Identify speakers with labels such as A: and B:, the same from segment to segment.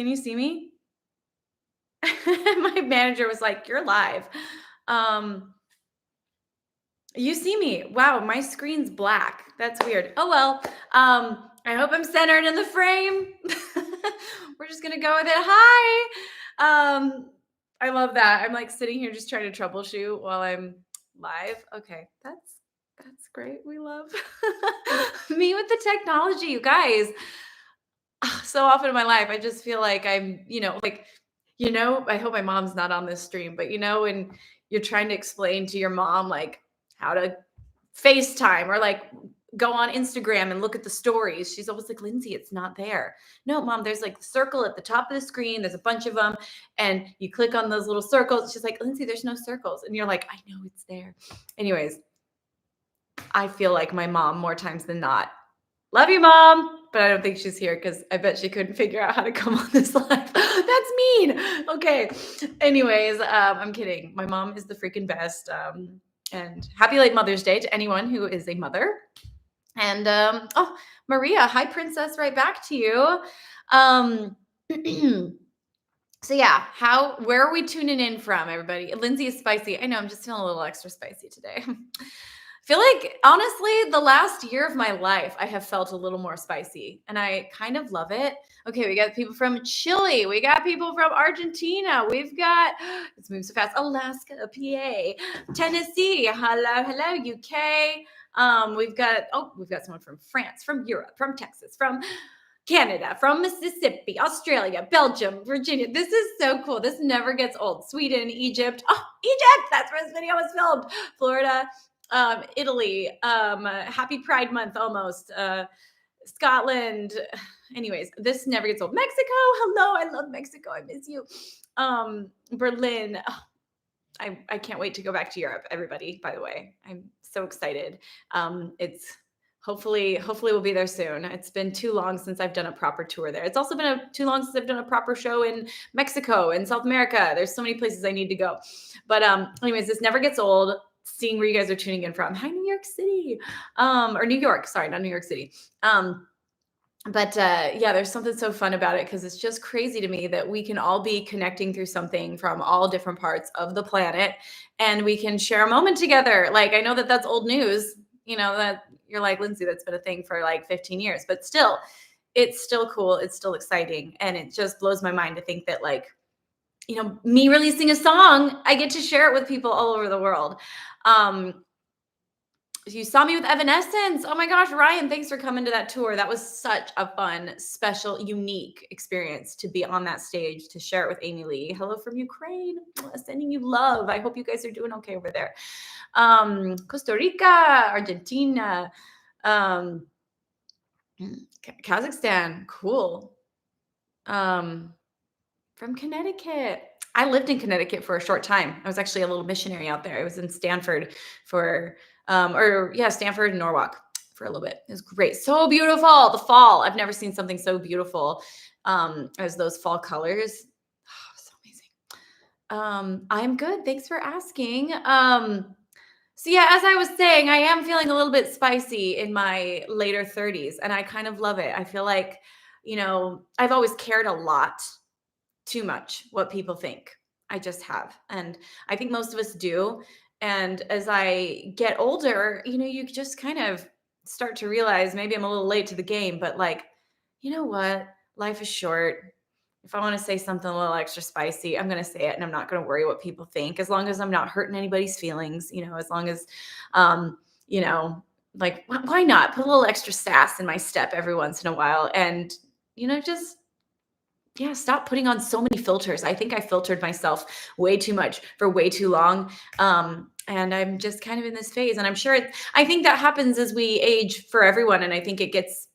A: Can you see me? My manager was like, "You're live." Um, you see me. Wow, my screen's black. That's weird. Oh well. I hope I'm centered in the frame. We're just gonna go with it. Hi. I love that. I'm like sitting here just trying to troubleshoot while I'm live. Okay, that's great. We love me with the technology, you guys. So often in my life, I just feel like I'm, I hope my mom's not on this stream, but when you're trying to explain to your mom, like how to FaceTime or like go on Instagram and look at the stories, she's always like, Lindsay, it's not there. No, mom, there's like the circle at the top of the screen. There's a bunch of them. And you click on those little circles. She's like, Lindsay, there's no circles. And you're like, I know it's there. Anyways, I feel like my mom more times than not. Love you, mom. But I don't think she's here because I bet she couldn't figure out how to come on this live. That's mean. Okay. Anyways, I'm kidding. My mom is the freaking best. And happy late Mother's Day to anyone who is a mother. And oh, Maria, hi, princess, right back to you. So yeah, where are we tuning in from, everybody? Lindsay is spicy. I know, I'm just feeling a little extra spicy today. I feel like, honestly, the last year of my life, I have felt a little more spicy, and I kind of love it. Okay, we got people from Chile. We got people from Argentina. We've got, let's move so fast, Alaska, PA, Tennessee. Hello, UK. We've got someone from France, from Europe, from Texas, from Canada, from Mississippi, Australia, Belgium, Virginia. This is so cool. This never gets old. Sweden, Egypt. Oh, Egypt. That's where this video was filmed. Florida, Italy. Happy Pride Month almost. Scotland. Anyways, this never gets old. Mexico. Hello. I love Mexico. I miss you. Berlin. Oh, I can't wait to go back to Europe, everybody, by the way. I'm so excited. It's hopefully we'll be there soon. It's been too long since I've done a proper tour there. It's also been too long since I've done a proper show in Mexico and South America. There's so many places I need to go. But anyways, this never gets old. Seeing where you guys are tuning in from. Hi, New York City. Or New York. Sorry, not New York City. But yeah, there's something so fun about it because it's just crazy to me that we can all be connecting through something from all different parts of the planet and we can share a moment together. Like, I know that that's old news, that you're like, Lindsay, that's been a thing for like 15 years, but still, it's still cool. It's still exciting. And it just blows my mind to think that like, me releasing a song, I get to share it with people all over the world. You saw me with Evanescence. Oh my gosh, Ryan, thanks for coming to that tour. That was such a fun, special, unique experience to be on that stage, to share it with Amy Lee. Hello from Ukraine. Sending you love. I hope you guys are doing okay over there. Costa Rica, Argentina, Kazakhstan. Cool. From Connecticut. I lived in Connecticut for a short time. I was actually a little missionary out there. I was in Stanford for Stanford and Norwalk for a little bit. It was great. So beautiful. The fall. I've never seen something so beautiful as those fall colors. Oh, so amazing. I'm good. Thanks for asking. So yeah, as I was saying, I am feeling a little bit spicy in my later 30s, and I kind of love it. I feel like, I've always cared a lot too much what people think. I just have. And I think most of us do. And as I get older, you just kind of start to realize maybe I'm a little late to the game, but like, you know what? Life is short. If I want to say something a little extra spicy, I'm going to say it and I'm not going to worry what people think as long as I'm not hurting anybody's feelings, as long as, like, why not put a little extra sass in my step every once in a while and, just stop putting on so many filters. I think I filtered myself way too much for way too long. And I'm just kind of in this phase. And I'm sure I think that happens as we age for everyone. And I think it gets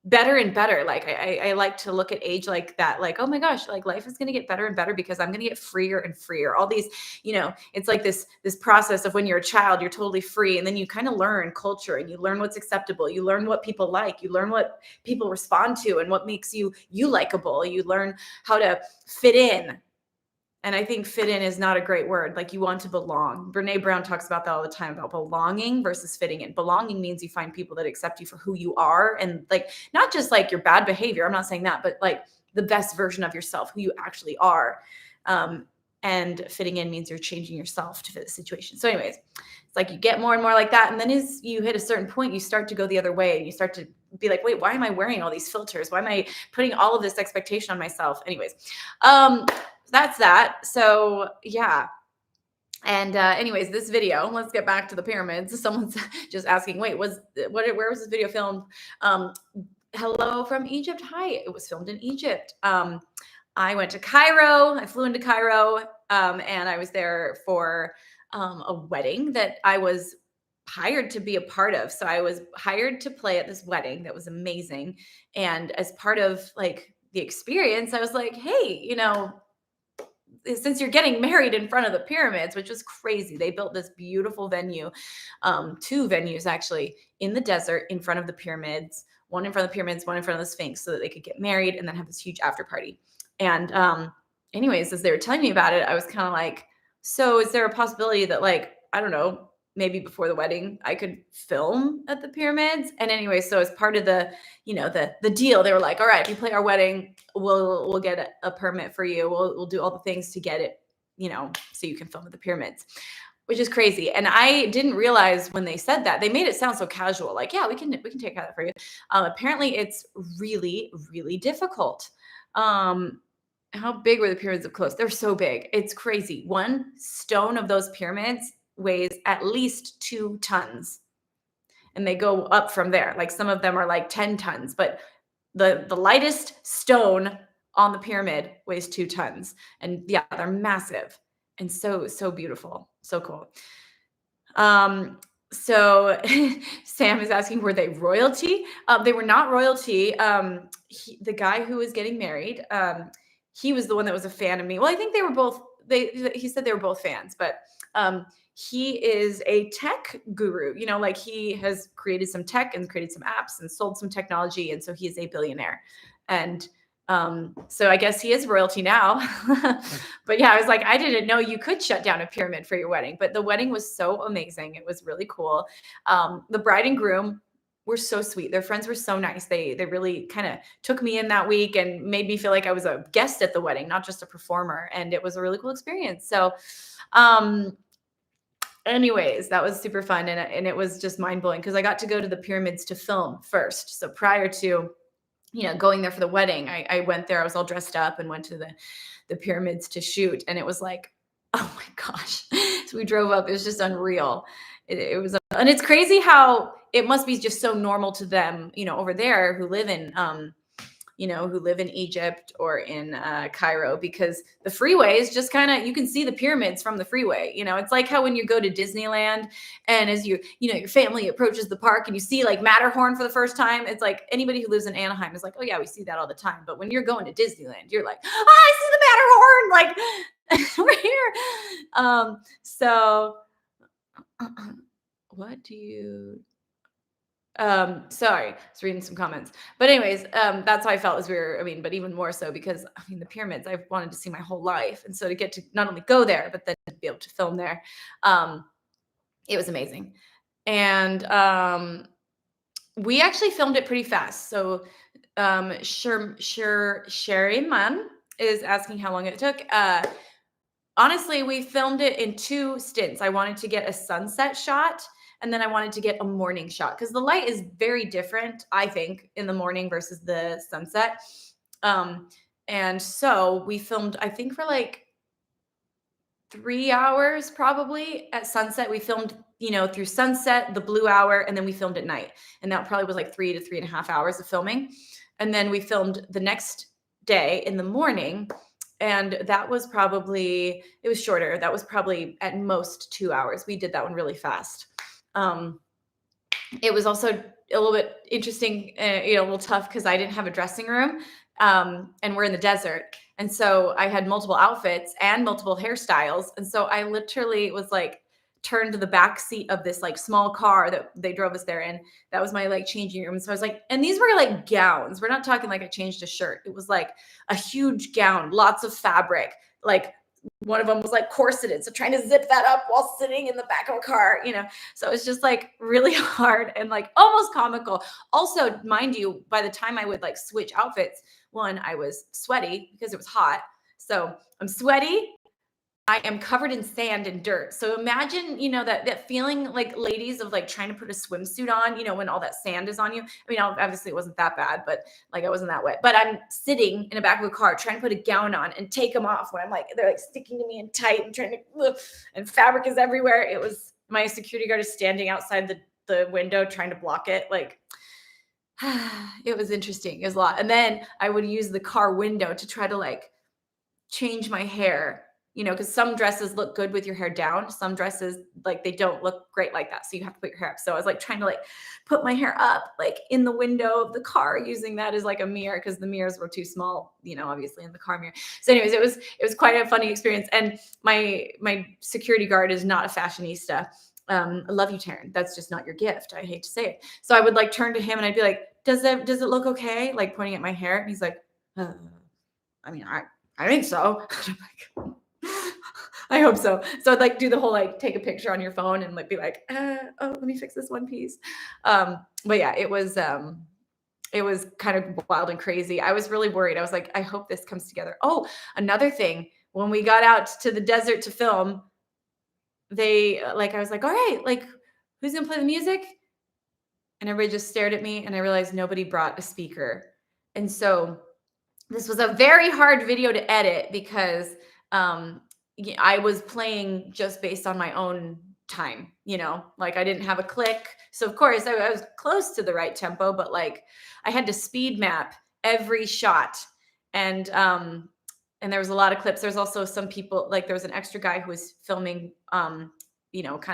A: better and better. Like I like to look at age like that, like, oh my gosh, like life is going to get better and better because I'm going to get freer and freer. All these, it's like this process of when you're a child, you're totally free. And then you kind of learn culture and you learn what's acceptable. You learn what people like, you learn what people respond to and what makes you likable. You learn how to fit in. And I think fit in is not a great word. Like you want to belong. Brene Brown talks about that all the time, about belonging versus fitting in. Belonging means you find people that accept you for who you are. And like, not just like your bad behavior. I'm not saying that, but like the best version of yourself, who you actually are. And fitting in means you're changing yourself to fit the situation. So anyways, it's like you get more and more like that. And then as you hit a certain point, you start to go the other way and you start to be like, wait, why am I wearing all these filters? Why am I putting all of this expectation on myself? Anyways, that's that. So yeah. And anyways, this video, let's get back to the pyramids. Someone's just asking, wait, where was this video filmed? Hello from Egypt. Hi, it was filmed in Egypt. I went to Cairo. I flew into Cairo, and I was there for a wedding that I was hired to be a part of. So I was hired to play at this wedding that was amazing. And as part of like the experience, I was like, hey, since you're getting married in front of the pyramids, which was crazy, they built this beautiful venue, two venues actually in the desert in front of the pyramids, one in front of the pyramids, one in front of the Sphinx, so that they could get married and then have this huge after party. And anyways, as they were telling me about it, I was kind of like, so is there a possibility that, like, I don't know, maybe before the wedding I could film at the pyramids? And anyway, so as part of the, the deal, they were like, all right, if you play our wedding, we'll get a permit for you. We'll do all the things to get it, so you can film at the pyramids, which is crazy. And I didn't realize when they said that, they made it sound so casual, like, yeah, we can take care of that for you. Apparently it's really, really difficult. How big were the pyramids up close? They're so big. It's crazy. One stone of those pyramids weighs at least 2 tons. And they go up from there. Like some of them are like 10 tons, but the lightest stone on the pyramid weighs 2 tons. And yeah, they're massive and so beautiful. So cool. So Sam is asking, were they royalty? They were not royalty. The guy who was getting married, he was the one that was a fan of me. Well, I think they were both, he said they were both fans, but he is a tech guru, like he has created some tech and created some apps and sold some technology. And so he is a billionaire. And so I guess he is royalty now. But yeah, I was like, I didn't know you could shut down a pyramid for your wedding, but the wedding was so amazing. It was really cool. The bride and groom were so sweet. Their friends were so nice. They really kind of took me in that week and made me feel like I was a guest at the wedding, not just a performer. And it was a really cool experience. So, anyways, that was super fun. And it was just mind blowing because I got to go to the pyramids to film first. So prior to, going there for the wedding, I went there, I was all dressed up and went to the pyramids to shoot. And it was like, oh my gosh. So we drove up, it was just unreal. It was, and it's crazy how it must be just so normal to them, over there who live in, Egypt or in Cairo, because the freeway is just kind of, you can see the pyramids from the freeway. It's like how when you go to Disneyland and as your family approaches the park and you see like Matterhorn for the first time, it's like anybody who lives in Anaheim is like, oh yeah, we see that all the time. But when you're going to Disneyland, you're like, oh, I see the Matterhorn, like we're here. So what do you... sorry, I was reading some comments, but anyways, that's how I felt as we were, but even more so because the pyramids I've wanted to see my whole life. And so to get to not only go there, but then to be able to film there, it was amazing. And, we actually filmed it pretty fast. So, Sherryman is asking how long it took. Honestly, we filmed it in 2 stints. I wanted to get a sunset shot and then I wanted to get a morning shot because the light is very different, I think, in the morning versus the sunset. And so we filmed, I think, for like 3 hours probably at sunset. We filmed, through sunset, the blue hour, and then we filmed at night. And that probably was like 3 to 3.5 hours of filming. And then we filmed the next day in the morning. And that was probably, it was shorter. That was probably at most 2 hours. We did that one really fast. It was also a little bit interesting, a little tough because I didn't have a dressing room, and we're in the desert. And so I had multiple outfits and multiple hairstyles. And so I literally was like turned to the back seat of this like small car that they drove us there in. That was my like changing room. So I was like, and these were like gowns. We're not talking like I changed a shirt. It was like a huge gown, lots of fabric, like one of them was like corseted. So trying to zip that up while sitting in the back of a car, so it's just like really hard and like almost comical. Also, mind you, by the time I would like switch outfits, one, I was sweaty because it was hot. So I'm sweaty. I am covered in sand and dirt. So imagine, that feeling like ladies of like trying to put a swimsuit on, when all that sand is on you. I mean, obviously it wasn't that bad, but like I wasn't that wet. But I'm sitting in the back of a car trying to put a gown on and take them off when I'm like, they're like sticking to me and tight and trying to, ugh, and fabric is everywhere. It was, my security guard is standing outside the window trying to block it. Like, it was interesting. It was a lot. And then I would use the car window to try to like change my hair, because some dresses look good with your hair down. Some dresses, like, they don't look great like that. So you have to put your hair up. So I was like trying to like put my hair up, like in the window of the car, using that as like a mirror because the mirrors were too small, obviously in the car mirror. So anyways, it was quite a funny experience. And my security guard is not a fashionista. I love you, Taryn. That's just not your gift. I hate to say it. So I would like turn to him and I'd be like, does it look okay? Like pointing at my hair. And he's like, I mean, I think so. I'm like, I hope so. So I'd like do the whole like take a picture on your phone and like be like, oh, let me fix this one piece. But yeah, it was kind of wild and crazy. I was really worried. I was like, I hope this comes together. Oh, another thing, when we got out to the desert to film, I was like, all right, like, who's gonna play the music? And everybody just stared at me, and I realized nobody brought a speaker. And so this was a very hard video to edit because I was playing just based on my own time, like I didn't have a click. So of course I was close to the right tempo, but like I had to speed map every shot. And there was a lot of clips. There's also some people, like there was an extra guy who was filming kind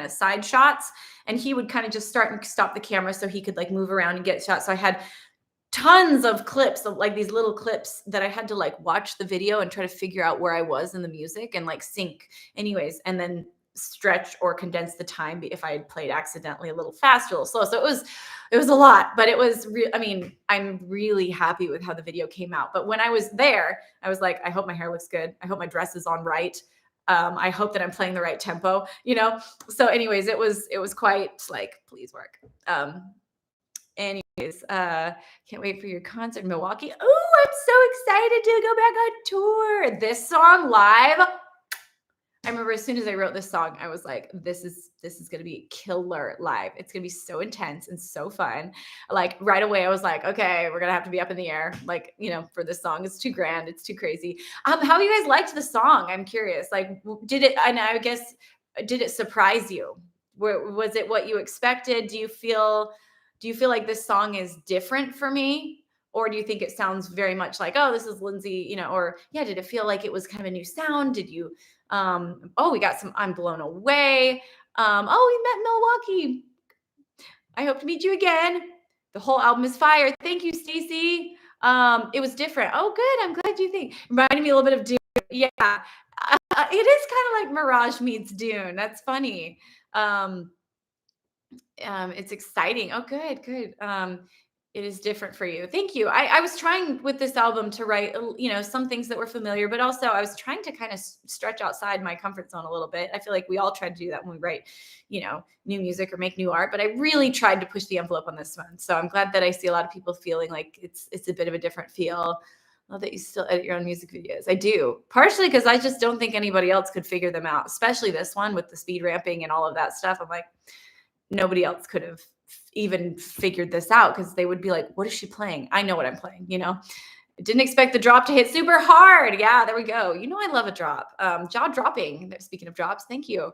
A: of side shots, and he would kind of just start and stop the camera so he could like move around and get shots. So I had tons of clips of like these little clips that I had to like watch the video and try to figure out where I was in the music and like sync anyways, and then stretch or condense the time if I had played accidentally a little fast or a little slow. So it was a lot, but it was I mean, I'm really happy with how the video came out. But when I was there, I was like, I hope my hair looks good. I hope my dress is on right. I hope that I'm playing the right tempo, So anyways, it was quite like, please work. Anyways, can't wait for your concert in Milwaukee. Oh, I'm so excited to go back on tour. This song live. I remember as soon as I wrote this song, I was like, this is going to be killer live. It's going to be so intense and so fun. Like right away, I was like, okay, we're going to have to be up in the air. Like, for this song, it's too grand. It's too crazy. How you guys liked the song? I'm curious. Like, did it surprise you? Was it what you expected? Do you feel like this song is different for me? Or do you think it sounds very much like, oh, this is Lindsey, or yeah, did it feel like it was kind of a new sound? Did you, we got some, I'm blown away. We met in Milwaukee. I hope to meet you again. The whole album is fire. Thank you, Stacey. It was different. Oh, good. I'm glad you think. Reminded me a little bit of Dune. Yeah. It is kind of like Mirage meets Dune. That's funny. It's exciting. Oh, good, good. It is different for you. Thank you. I was trying with this album to write, some things that were familiar, but also I was trying to kind of stretch outside my comfort zone a little bit. I feel like we all try to do that when we write, new music or make new art, but I really tried to push the envelope on this one. So I'm glad that I see a lot of people feeling like it's a bit of a different feel. Love that you still edit your own music videos. I do, partially because I just don't think anybody else could figure them out, especially this one with the speed ramping and all of that stuff. I'm like, nobody else could have even figured this out because they would be like, what is she playing? I know what I'm playing, Didn't expect the drop to hit super hard. Yeah, there we go. I love a drop. Jaw dropping. Speaking of drops, thank you.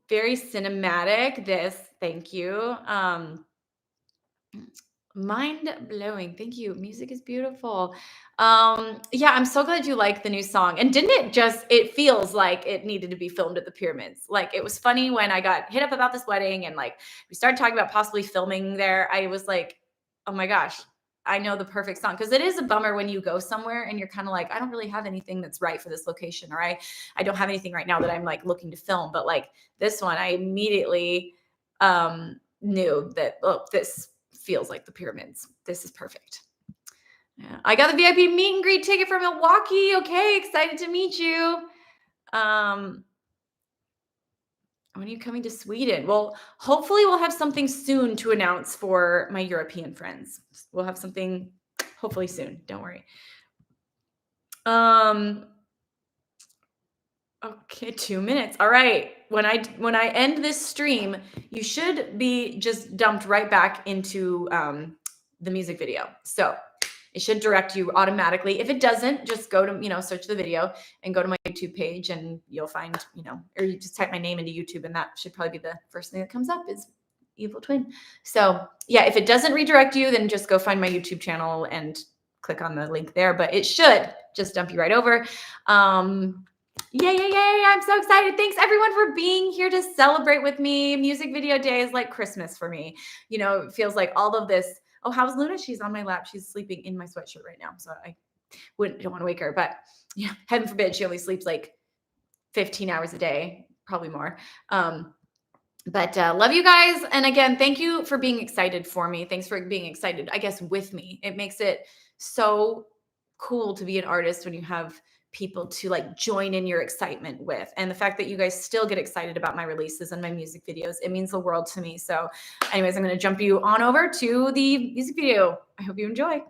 A: Very cinematic, this. Thank you. Mind blowing. Thank you. Music is beautiful. Yeah, I'm so glad you like the new song. And it feels like it needed to be filmed at the pyramids. Like it was funny when I got hit up about this wedding and like we started talking about possibly filming there. I was like, oh my gosh, I know the perfect song. Cause it is a bummer when you go somewhere and you're kind of like, I don't really have anything that's right for this location, or I don't have anything right now that I'm like looking to film. But like this one, I immediately knew that, this feels like the pyramids. This is perfect. Yeah. I got the VIP meet and greet ticket from Milwaukee. Okay, excited to meet you. When are you coming to Sweden? Well, hopefully we'll have something soon to announce for my European friends. We'll have something hopefully soon. Don't worry. Okay, 2 minutes. All right. When I end this stream, you should be just dumped right back into the music video. So it should direct you automatically. If it doesn't, just go to, search the video and go to my YouTube page and you'll find, or you just type my name into YouTube and that should probably be the first thing that comes up is Evil Twin. So yeah, if it doesn't redirect you, then just go find my YouTube channel and click on the link there, but it should just dump you right over. Yay. I'm so excited. Thanks everyone for being here to celebrate with me. Music video day is like Christmas for me. It feels like all of this. Oh, how's Luna? She's on my lap. She's sleeping in my sweatshirt right now. So I don't want to wake her, but yeah, heaven forbid she only sleeps like 15 hours a day, probably more. But love you guys. And again, thank you for being excited for me. Thanks for being excited, I guess, with me. It makes it so cool to be an artist when you have people to like join in your excitement with. And the fact that you guys still get excited about my releases and my music videos, it means the world to me. So anyways, I'm going to jump you on over to the music video. I hope you enjoy.